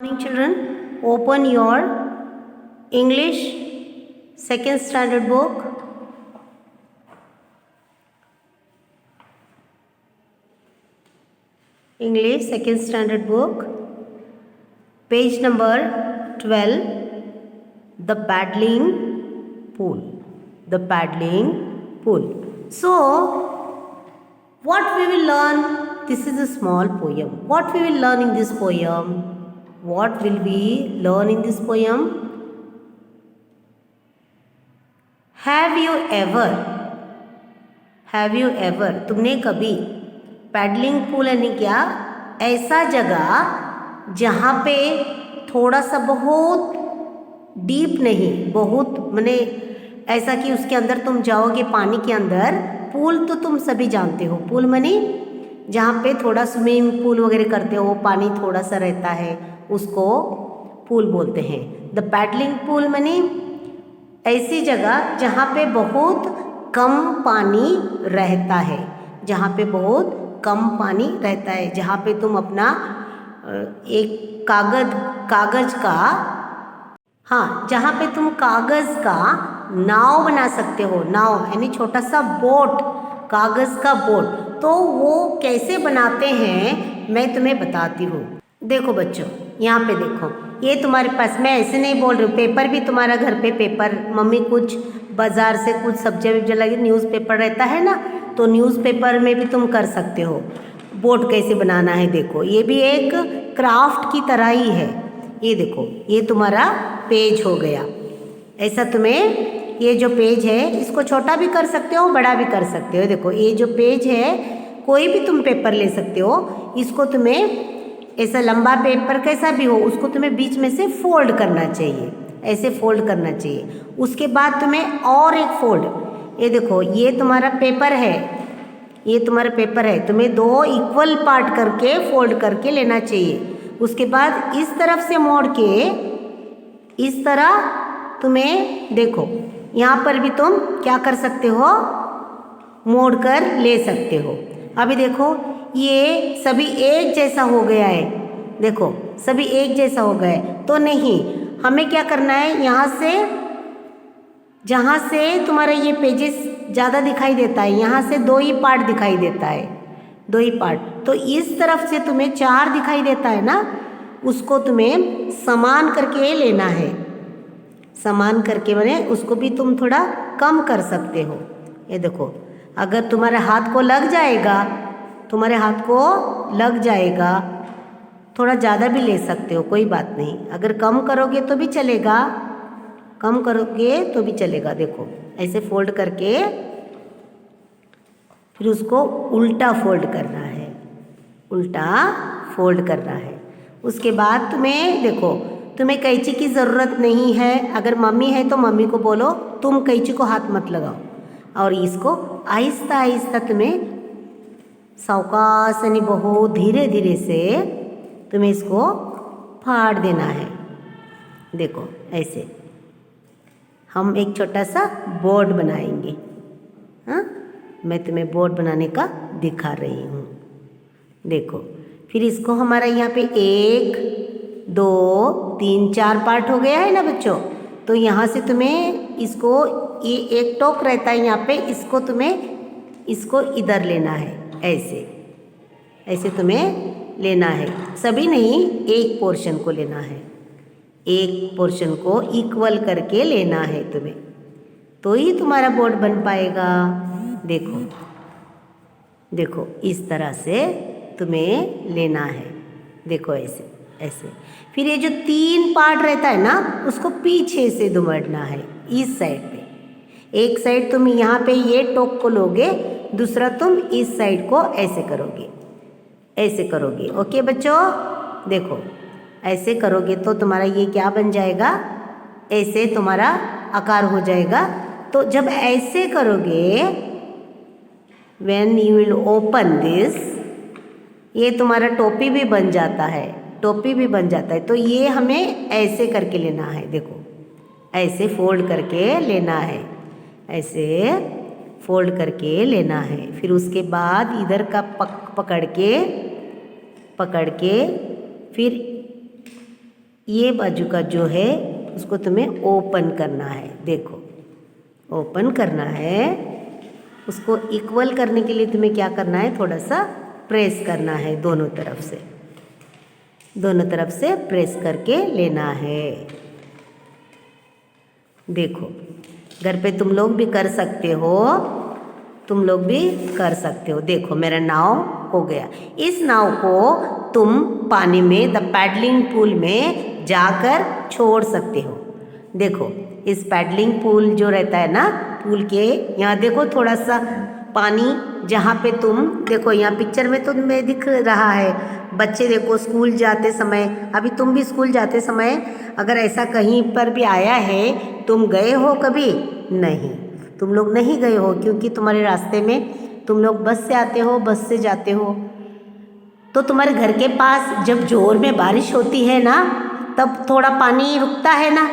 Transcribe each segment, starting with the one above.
Morning children, open your English second standard book. English second standard book, page number 12, the paddling pool. The paddling pool. So, what we will learn? This is a small poem. What we will learn in this poem? What will we learn in this poem? Have you ever तुमने कभी paddling pool यानी क्या ऐसा जगह जहाँ पे थोड़ा सा बहुत डीप नहीं, बहुत माने ऐसा कि उसके अंदर तुम जाओगे पानी के अंदर. पूल तो तुम सभी जानते हो, पूल माने जहाँ पे थोड़ा स्विमिंग पूल वगैरह करते हो, पानी थोड़ा सा रहता है, उसको पूल बोलते हैं. द पैडलिंग पूल माने ऐसी जगह जहाँ पे बहुत कम पानी रहता है, जहाँ पे बहुत कम पानी रहता है, जहाँ पे तुम अपना एक कागज का जहाँ पे तुम कागज़ का नाव बना सकते हो. नाव यानी छोटा सा बोट, कागज़ का बोट. तो वो कैसे बनाते हैं मैं तुम्हें बताती हूँ. देखो बच्चों, यहाँ पे देखो, ये तुम्हारे पास, मैं ऐसे नहीं बोल रही हूँ, पेपर भी तुम्हारा घर पे पेपर, मम्मी कुछ बाज़ार से कुछ सब्जी वब्जी लगी, न्यूज़पेपर रहता है ना, तो न्यूज़पेपर में भी तुम कर सकते हो. बोट कैसे बनाना है देखो, ये भी एक क्राफ्ट की तरह ही है. ये देखो, ये तुम्हारा पेज हो गया. ऐसा तुम्हें ये जो पेज है इसको छोटा भी कर सकते हो, बड़ा भी कर सकते हो. देखो ये जो पेज है, कोई भी तुम पेपर ले सकते हो. इसको तुम्हें ऐसा लंबा पेपर कैसा भी हो, उसको तुम्हें बीच में से फोल्ड करना चाहिए, ऐसे फोल्ड करना चाहिए. उसके बाद तुम्हें और एक फोल्ड, ये देखो ये तुम्हारा पेपर है, ये तुम्हारा पेपर है, तुम्हें दो इक्वल पार्ट करके फोल्ड करके लेना चाहिए. उसके बाद इस तरफ से मोड़ के इस तरह तुम्हें देखो, यहाँ पर भी तुम क्या कर सकते हो, मोड़ कर ले सकते हो. अभी देखो ये सभी एक जैसा हो गया है, देखो सभी एक जैसा हो गया है. तो नहीं, हमें क्या करना है, यहाँ से जहाँ से तुम्हारा ये पेजेस ज़्यादा दिखाई देता है, यहाँ से दो ही पार्ट दिखाई देता है, दो ही पार्ट. तो इस तरफ से तुम्हें चार दिखाई देता है ना, उसको तुम्हें समान करके लेना है. समान करके माने उसको भी तुम थोड़ा कम कर सकते हो. ये देखो, अगर तुम्हारे हाथ को लग जाएगा, तुम्हारे हाथ को लग जाएगा, थोड़ा ज़्यादा भी ले सकते हो, कोई बात नहीं. अगर कम करोगे तो भी चलेगा, कम करोगे तो भी चलेगा. देखो ऐसे फोल्ड करके फिर उसको उल्टा फोल्ड करना है, उल्टा फोल्ड करना है. उसके बाद तुम्हें देखो, तुम्हें कैंची की ज़रूरत नहीं है. अगर मम्मी है तो मम्मी को बोलो तुम कैंची को हाथ मत लगाओ, और इसको आहिस्ता आहिस्ता तुम्हें सावकाश यानी बहुत धीरे धीरे से तुम्हें इसको फाड़ देना है. देखो ऐसे हम एक छोटा सा बोर्ड बनाएंगे. मैं तुम्हें बोर्ड बनाने का दिखा रही हूँ. देखो फिर इसको हमारा यहाँ पे 1 2 3 4 पार्ट हो गया है ना बच्चों. तो यहाँ से तुम्हें इसको, ये एक टोक रहता है यहाँ पे, इसको तुम्हें इसको इधर लेना है, ऐसे ऐसे तुम्हें लेना है. सभी नहीं, एक पोर्शन को लेना है, एक पोर्शन को इक्वल करके लेना है तुम्हें, तो ही तुम्हारा बोर्ड बन पाएगा. देखो देखो इस तरह से तुम्हें लेना है. देखो ऐसे ऐसे. फिर ये जो 3 पार्ट रहता है ना, उसको पीछे से दुमड़ना है इस साइड पे. एक साइड तुम यहाँ पे ये टोक को लोगे, दूसरा तुम इस साइड को ऐसे करोगे, ऐसे करोगे. ओके बच्चों, देखो ऐसे करोगे तो तुम्हारा ये क्या बन जाएगा, ऐसे तुम्हारा आकार हो जाएगा. तो जब ऐसे करोगे, when you will open this, ये तुम्हारा टोपी भी बन जाता है, टोपी भी बन जाता है. तो ये हमें ऐसे करके लेना है. देखो ऐसे फोल्ड करके लेना है, ऐसे फोल्ड करके लेना है. फिर उसके बाद इधर का पकड़ के फिर ये बाजू का जो है उसको तुम्हें ओपन करना है। देखो ओपन करना है, उसको इक्वल करने के लिए तुम्हें क्या करना है, थोड़ा सा प्रेस करना है दोनों तरफ से प्रेस करके लेना है। देखो घर पे तुम लोग भी कर सकते हो, देखो मेरा नाव हो गया। इस नाव को तुम पानी में, द पैडलिंग पूल में जाकर छोड़ सकते हो। देखो इस पैडलिंग पूल जो रहता है ना, पूल के यहाँ देखो थोड़ा सा पानी, जहाँ पे तुम देखो यहाँ पिक्चर में तुम्हें दिख रहा है बच्चे, देखो स्कूल जाते समय, अभी तुम भी स्कूल जाते समय अगर ऐसा कहीं पर भी आया है, तुम गए हो कभी? नहीं, तुम लोग नहीं गए हो, क्योंकि तुम्हारे रास्ते में तुम लोग बस से आते हो, बस से जाते हो। तो तुम्हारे घर के पास जब जोर में बारिश होती है ना, तब थोड़ा पानी रुकता है ना,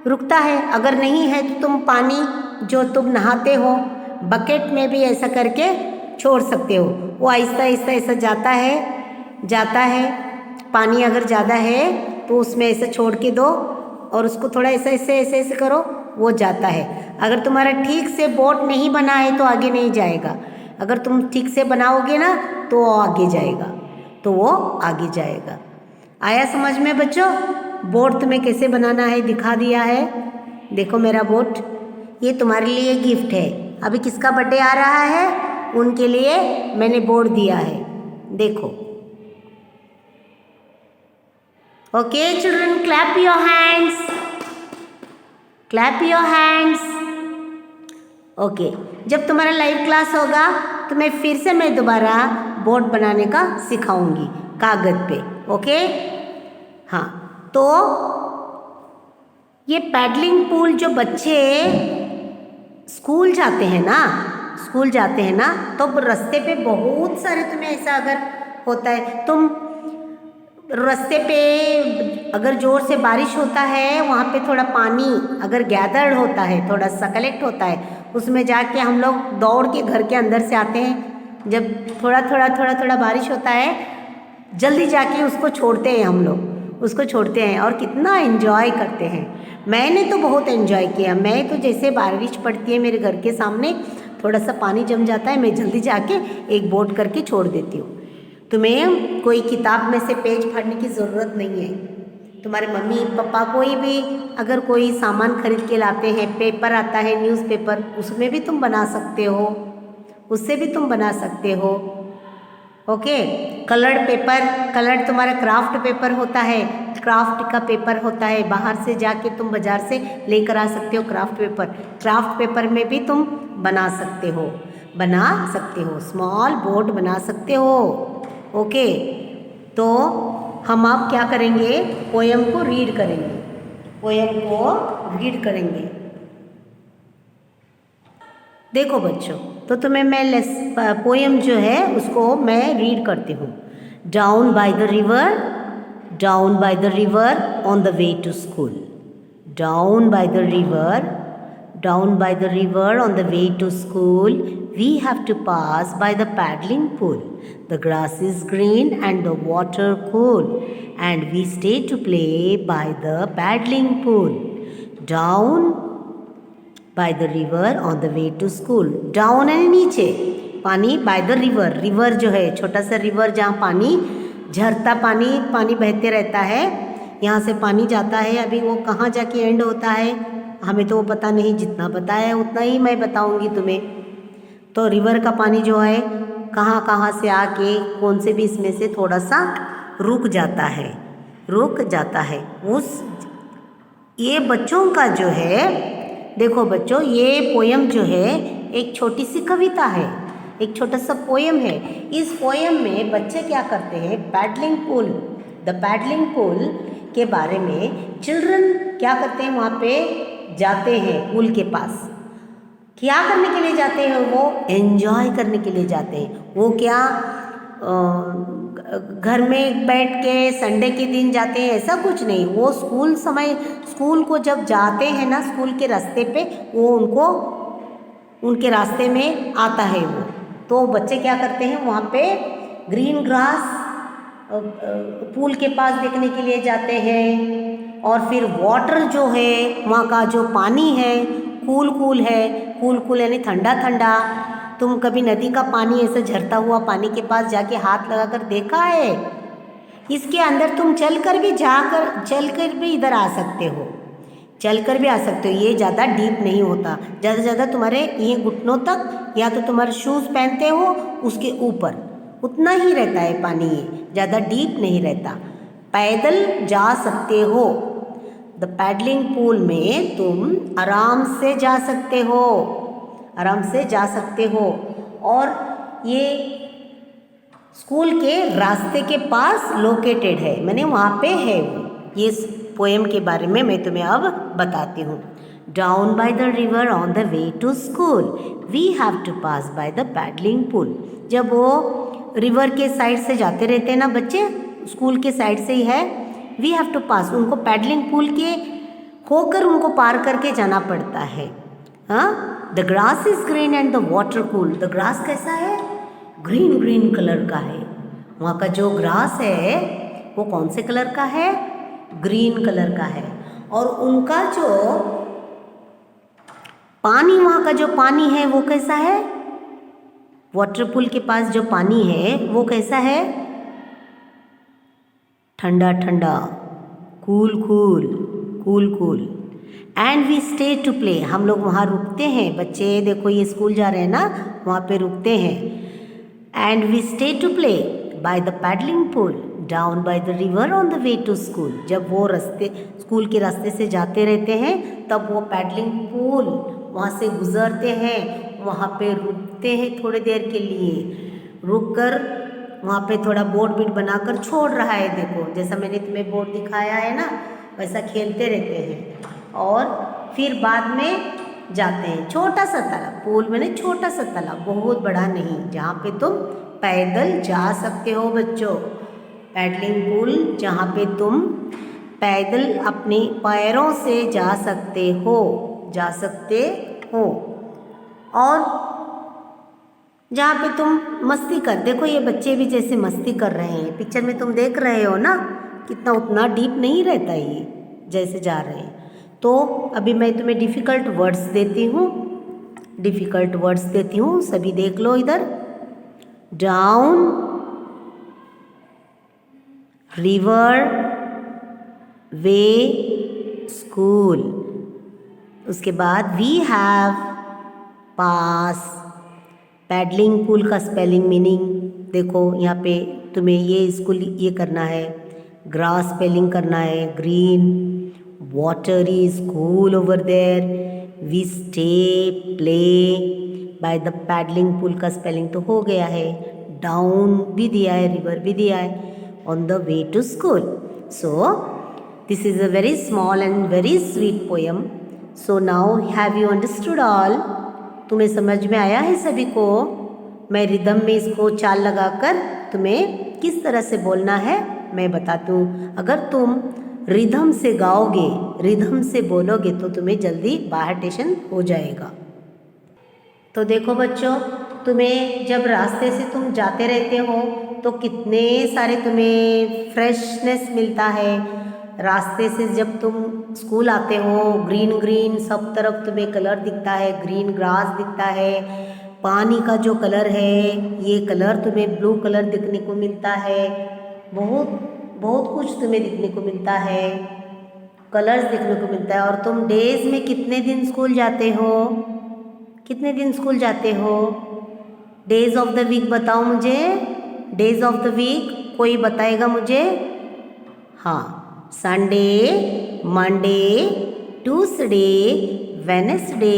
रुकता है। अगर नहीं है तो तुम पानी जो तुम नहाते हो बकेट में भी ऐसा करके छोड़ सकते हो। वो आहिस्ता आहिस्ता ऐसा जाता है। पानी अगर ज़्यादा है तो उसमें ऐसे छोड़ के दो और उसको थोड़ा ऐसे करो, वो जाता है। अगर तुम्हारा ठीक से बोट नहीं बना है तो आगे नहीं जाएगा। अगर तुम ठीक से बनाओगे ना तो वो आगे जाएगा। आया समझ में बच्चों? बोट तुम्हें कैसे बनाना है दिखा दिया है। देखो मेरा बोट, ये तुम्हारे लिए गिफ्ट है। अभी किसका बर्थडे आ रहा है, उनके लिए मैंने बोट दिया है। देखो okay children, clap your hands. Okay, जब तुम्हारा लाइव क्लास होगा तो मैं दोबारा बोट बनाने का सिखाऊंगी कागज पे। ओके हाँ, तो ये पैडलिंग पूल जो बच्चे स्कूल जाते हैं ना, तो रास्ते पे बहुत सारे तुम्हें ऐसा अगर होता है, तुम रास्ते पे अगर ज़ोर से बारिश होता है, वहाँ पे थोड़ा पानी अगर गैदर्ड होता है, थोड़ा सा कलेक्ट होता है, उसमें जाके हम लोग दौड़ के घर के अंदर से आते हैं। जब थोड़ा बारिश होता है, जल्दी जाके उसको छोड़ते हैं, हम लोग उसको छोड़ते हैं और कितना एंजॉय करते हैं। मैंने तो बहुत एंजॉय किया। मैं तो जैसे बारिश पड़ती है मेरे घर के सामने, थोड़ा सा पानी जम जाता है, मैं जल्दी जाके एक बोट करके छोड़ देती हूँ। तुम्हें कोई किताब में से पेज फाड़ने की ज़रूरत नहीं है। तुम्हारे मम्मी पापा कोई भी अगर कोई सामान खरीद के लाते हैं, पेपर आता है न्यूज़पेपर, उसमें भी तुम बना सकते हो, उससे भी तुम बना सकते हो। ओके, कलर्ड पेपर, कलर्ड तुम्हारा क्राफ्ट पेपर होता है, क्राफ्ट का पेपर होता है, बाहर से जाके तुम बाज़ार से लेकर आ सकते हो क्राफ्ट पेपर में भी तुम बना सकते हो, स्मॉल बोट बना सकते हो। ओके, तो हम अब क्या करेंगे, पोयम को रीड करेंगे। देखो बच्चों, तो तुम्हें मैं पोयम जो है उसको मैं रीड करती हूँ। Down by the river on the way to school. Down by the river on the way to school, we have to pass by the paddling pool. The grass is green and the water cool, and we stay to play by the paddling pool. Down by the river on the way to school. Down यानी नीचे, पानी by the river जो है छोटा सा river, जहाँ पानी झरता पानी बहते रहता है, यहाँ से पानी जाता है। अभी वो कहाँ जाके एंड होता है हमें तो वो पता नहीं, जितना पता है उतना ही मैं बताऊंगी तुम्हें। तो रिवर का पानी जो है कहाँ से आके कौन से भी इसमें से थोड़ा सा रुक जाता है। ये बच्चों का जो है, देखो बच्चों, ये पोयम जो है एक छोटी सी कविता है, एक छोटा सा पोयम है। इस पोयम में बच्चे क्या करते हैं, द पैडलिंग पूल के बारे में चिल्ड्रन क्या करते हैं, वहाँ पे जाते हैं पूल के पास। क्या करने के लिए जाते हैं, वो एंजॉय करने के लिए जाते हैं। वो क्या घर में बैठ के संडे के दिन जाते हैं, ऐसा कुछ नहीं। वो स्कूल को जब जाते हैं ना, स्कूल के रास्ते पे वो उनके रास्ते में आता है वो। तो बच्चे क्या करते हैं, वहाँ पे ग्रीन ग्रास पूल के पास देखने के लिए जाते हैं। और फिर वाटर जो है, वहाँ का जो पानी है कूल कूल है, कूल कूल यानी ठंडा ठंडा। तुम कभी नदी का पानी ऐसे झरता हुआ पानी के पास जाके हाथ लगाकर देखा है? इसके अंदर तुम चलकर भी इधर आ सकते हो, चलकर भी आ सकते हो। ये ज़्यादा डीप नहीं होता, ज़्यादा से ज़्यादा तुम्हारे ये घुटनों तक, या तो तुम्हारे शूज़ पहनते हो उसके ऊपर उतना ही रहता है पानी, ये ज़्यादा डीप नहीं रहता। पैदल जा सकते हो। द पैडलिंग पूल में तुम आराम से जा सकते हो, आराम से जा सकते हो। और ये स्कूल के रास्ते के पास लोकेटेड है, मैंने वहाँ पे है वो। ये पोएम के बारे में मैं तुम्हें अब बताती हूँ। Down by the river on the way to school we have to pass by the paddling pool. जब वो रिवर के साइड से जाते रहते हैं ना बच्चे, स्कूल के साइड से ही है, वी हैव टू पास, उनको पैडलिंग पूल के होकर उनको पार करके जाना पड़ता है। हाँ, the grass is green and the water cool. The grass कैसा है? ग्रीन ग्रीन कलर का है। वहाँ का जो ग्रास है वो कौन से कलर का है? ग्रीन कलर का है। और उनका जो पानी, वहाँ का जो पानी है वो कैसा है? वाटर पूल के पास जो पानी है वो कैसा है? ठंडा ठंडा, cool cool, cool cool. And we stay to play, हम लोग वहाँ रुकते हैं। बच्चे देखो ये स्कूल जा रहे हैं ना, वहाँ पे रुकते हैं। And we stay to play by the paddling pool down by the river on the way to school. जब वो रास्ते, स्कूल के रास्ते से जाते रहते हैं, तब वो पैडलिंग पूल वहाँ से गुजरते हैं, वहाँ पे रुकते हैं थोड़ी देर के लिए। रुक कर वहाँ पे थोड़ा बोर्ड बीट बनाकर छोड़ रहा है, देखो जैसा मैंने तुम्हें बोर्ड दिखाया है ना, वैसा खेलते रहते हैं। और फिर बाद में जाते हैं। छोटा सा तालाब, पूल मैंने छोटा सा तालाब, बहुत बड़ा नहीं, जहाँ पे तुम पैदल जा सकते हो बच्चों। पैडलिंग पूल जहाँ पे तुम पैदल अपने पैरों से जा सकते हो, जा सकते हो। और जहाँ पे तुम मस्ती कर, देखो ये बच्चे भी जैसे मस्ती कर रहे हैं, पिक्चर में तुम देख रहे हो ना, कितना उतना डीप नहीं रहता ये, जैसे जा रहे हैं। तो अभी मैं तुम्हें डिफ़िकल्ट वर्ड्स देती हूँ, डिफ़िकल्ट वर्ड्स देती हूँ, सभी देख लो इधर। Down, river, way, school. उसके बाद we have, pass. Paddling pool का स्पेलिंग मीनिंग देखो, यहाँ पे तुम्हें ये स्कूल ये करना है, ग्रास स्पेलिंग करना है, green. Water is cool over there. We stay, play by the paddling pool का स्पेलिंग तो हो गया है। डाउन भी दिया है, रिवर भी दिया है, on the way to school. So this is a very small and very sweet poem. So now have you understood all? तुम्हें समझ में आया है सभी को? मैं रिदम में इसको चाल लगाकर तुम्हें किस तरह से बोलना है मैं बताती हूँ। अगर तुम रिदम से गाओगे, रिदम से बोलोगे तो तुम्हें जल्दी बाहर टेंशन हो जाएगा। तो देखो बच्चों, तुम्हें जब रास्ते से तुम जाते रहते हो तो कितने सारे तुम्हें फ्रेशनेस मिलता है। रास्ते से जब तुम स्कूल आते हो, ग्रीन ग्रीन सब तरफ तुम्हें कलर दिखता है, ग्रीन ग्रास दिखता है, पानी का जो कलर है ये कलर तुम्हें ब्लू कलर दिखने को मिलता है, बहुत बहुत कुछ तुम्हें दिखने को मिलता है, कलर्स दिखने को मिलता है। और तुम डेज में कितने दिन स्कूल जाते हो? कितने दिन स्कूल जाते हो? डेज ऑफ द वीक बताओ मुझे, डेज ऑफ द वीक कोई बताएगा मुझे? हाँ, Sunday, Monday, Tuesday, Wednesday,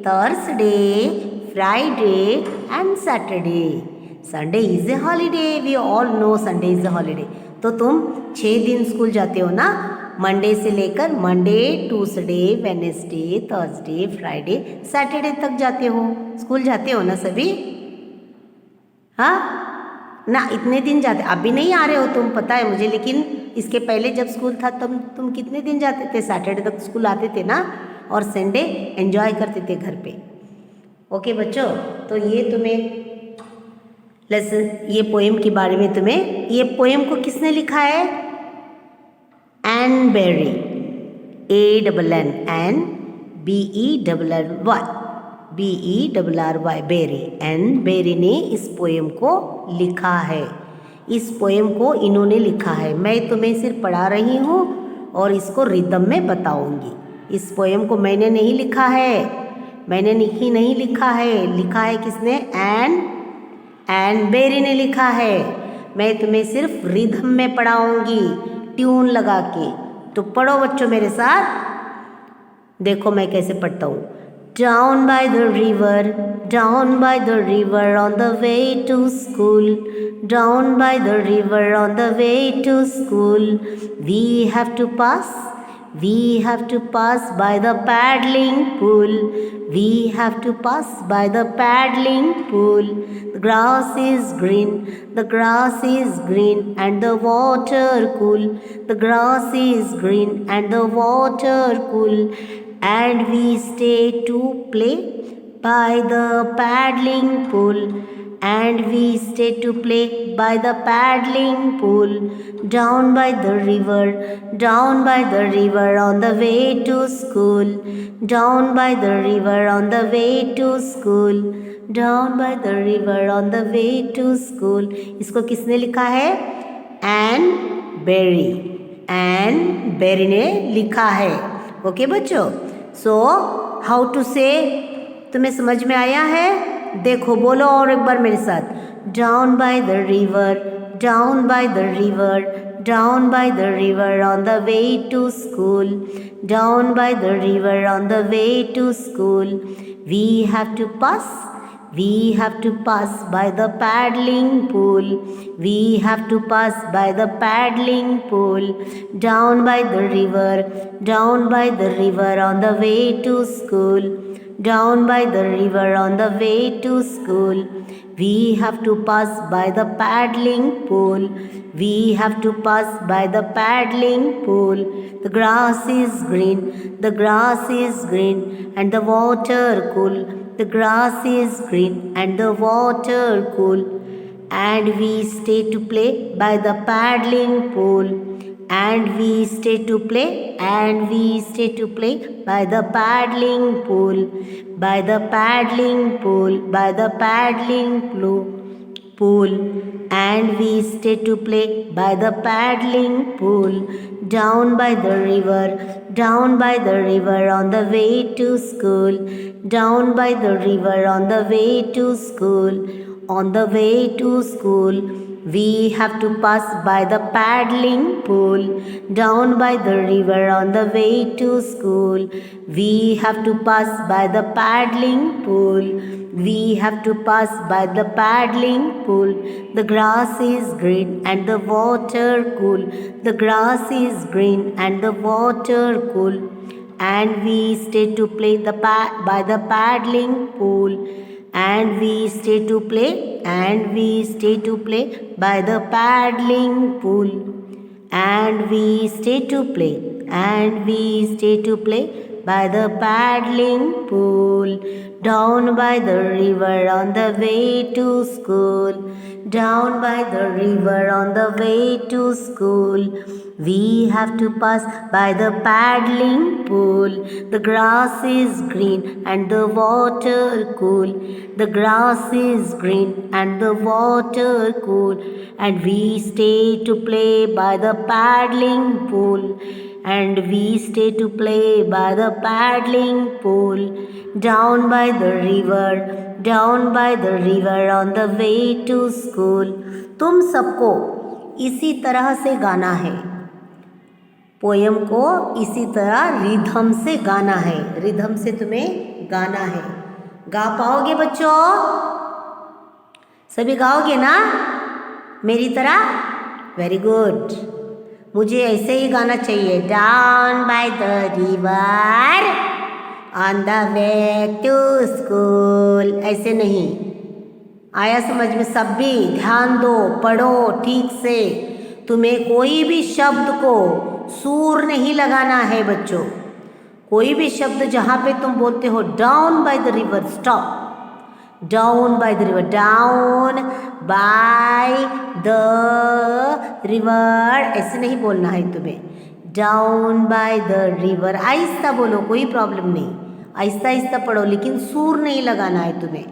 Thursday, Friday and Saturday. Sunday is a holiday, we all know Sunday is a holiday. तो तुम 6 दिन स्कूल जाते हो ना, मंडे से लेकर Monday, Tuesday, Wednesday, Thursday, Friday, Saturday तक जाते हो, स्कूल जाते हो ना सभी? हाँ ना, इतने दिन जाते। अभी नहीं आ रहे हो तुम, पता है मुझे, लेकिन इसके पहले जब स्कूल था तब तुम कितने दिन जाते थे? सैटरडे तक स्कूल आते थे ना, और संडे एंजॉय करते थे घर पे। ओके बच्चों, तो ये तुम्हें लेसन ये पोएम के बारे में तुम्हें, ये पोएम को किसने लिखा है? Ann Berry, ANNBERRY, BERRY, Berry, Ann Berry ने इस पोएम को लिखा है। इस पोएम को इन्होंने लिखा है। मैं तुम्हें सिर्फ पढ़ा रही हूँ और इसको रिदम में बताऊंगी। इस पोएम को मैंने नहीं लिखा है, मैंने नहीं लिखा है, लिखा है किसने? एन बेरी ने लिखा है। मैं तुम्हें सिर्फ रिदम में पढ़ाऊंगी, ट्यून लगा के। तो पढ़ो बच्चों मेरे साथ, देखो मैं कैसे पढ़ता हूँ। Down by the river, down by the river on the way to school. Down by the river on the way to school. We have to pass by the paddling pool. We have to pass by the paddling pool. The grass is green, and the water cool. The grass is green and the water cool. And we stay to play by the paddling pool. And we stay to play by the paddling pool. Down by the river on the way to school. Down by the river on the way to school. Down by the river on the way to school. इसको किसने लिखा है? Ann Berry ने लिखा है। Okay बच्चों, so how to से तुम्हें समझ में आया है? देखो बोलो और एक बार मेरे साथ। Down by the river, down by the river, down by the river on the way to school. Down by the river on the way to school. We have to pass by the paddling pool. We have to pass by the paddling pool. Down by the river on the way to school. Down by the river on the way to school. We have to pass by the paddling pool. We have to pass by the paddling pool. The grass is green, and the water cool. The grass is green and the water cool. And we stay to play by the paddling pool. And we stay to play by the paddling pool. By the paddling pool. And we stay to play by the paddling pool. Down by the river on the way to school. Down by the river on the way to school. On the way to school. We have to pass by the paddling pool. Down by the river on the way to school. We have to pass by the paddling pool. We have to pass by the paddling pool. The grass is green and the water cool. The grass is green and the water cool. And we stay to play by the paddling pool. And we stay to play by the paddling pool. And we stay to play by the paddling pool. Down by the river on the way to school. Down by the river on the way to school. We have to pass by the paddling pool. The grass is green and the water cool. The grass is green and the water cool. And we stay to play by the paddling pool. And we stay to play by the paddling pool. Down by the river on the way to school. तुम सबको इसी तरह से गाना है, poem को इसी तरह रिधम से गाना है, रिधम से तुम्हें गाना है। गा पाओगे बच्चों? सभी गाओगे ना मेरी तरह? वेरी गुड, मुझे ऐसे ही गाना चाहिए। Down by the river on the way to school, ऐसे नहीं। आया समझ में? सब भी ध्यान दो, पढ़ो ठीक से। तुम्हें कोई भी शब्द को सूर नहीं लगाना है बच्चों। कोई भी शब्द जहाँ पे तुम बोलते हो down by the river, stop. Down by the river, down by the river, ऐसे नहीं बोलना है तुम्हें, डाउन बाय द रिवर, आहिस्ता बोलो, कोई प्रॉब्लम नहीं, आहिस्ता आहिस्ता पढ़ो, लेकिन सूर नहीं लगाना है तुम्हें,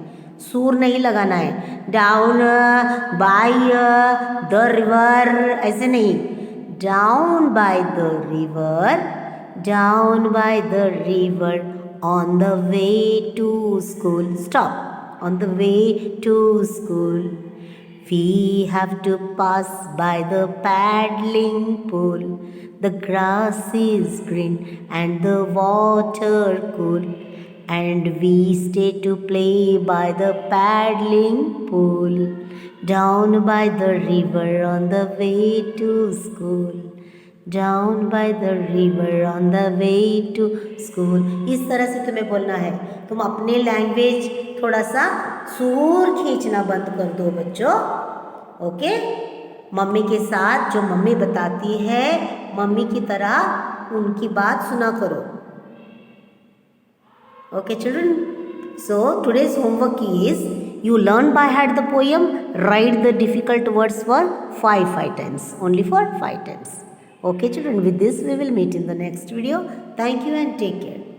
सूर नहीं लगाना है, डाउन बाय द रिवर ऐसे नहीं, down by the river, down by the river, on the way to school, stop, on the way to school. We have to pass by the paddling pool. The grass is green and the water cool. And we stay to play by the paddling pool. Down by the river on the way to school. Down by the river on the way to school, इस तरह से तुम्हें बोलना है। तुम अपने language थोड़ा सा सूर खींचना बंद कर दो बच्चों, ओके। मम्मी के साथ जो मम्मी बताती है मम्मी की तरह उनकी बात सुना करो, okay children. So today's homework is you learn by heart the poem, write the difficult words for 5 times, only for 5 times. Okay children, with this we will meet in the next video. Thank you and take care.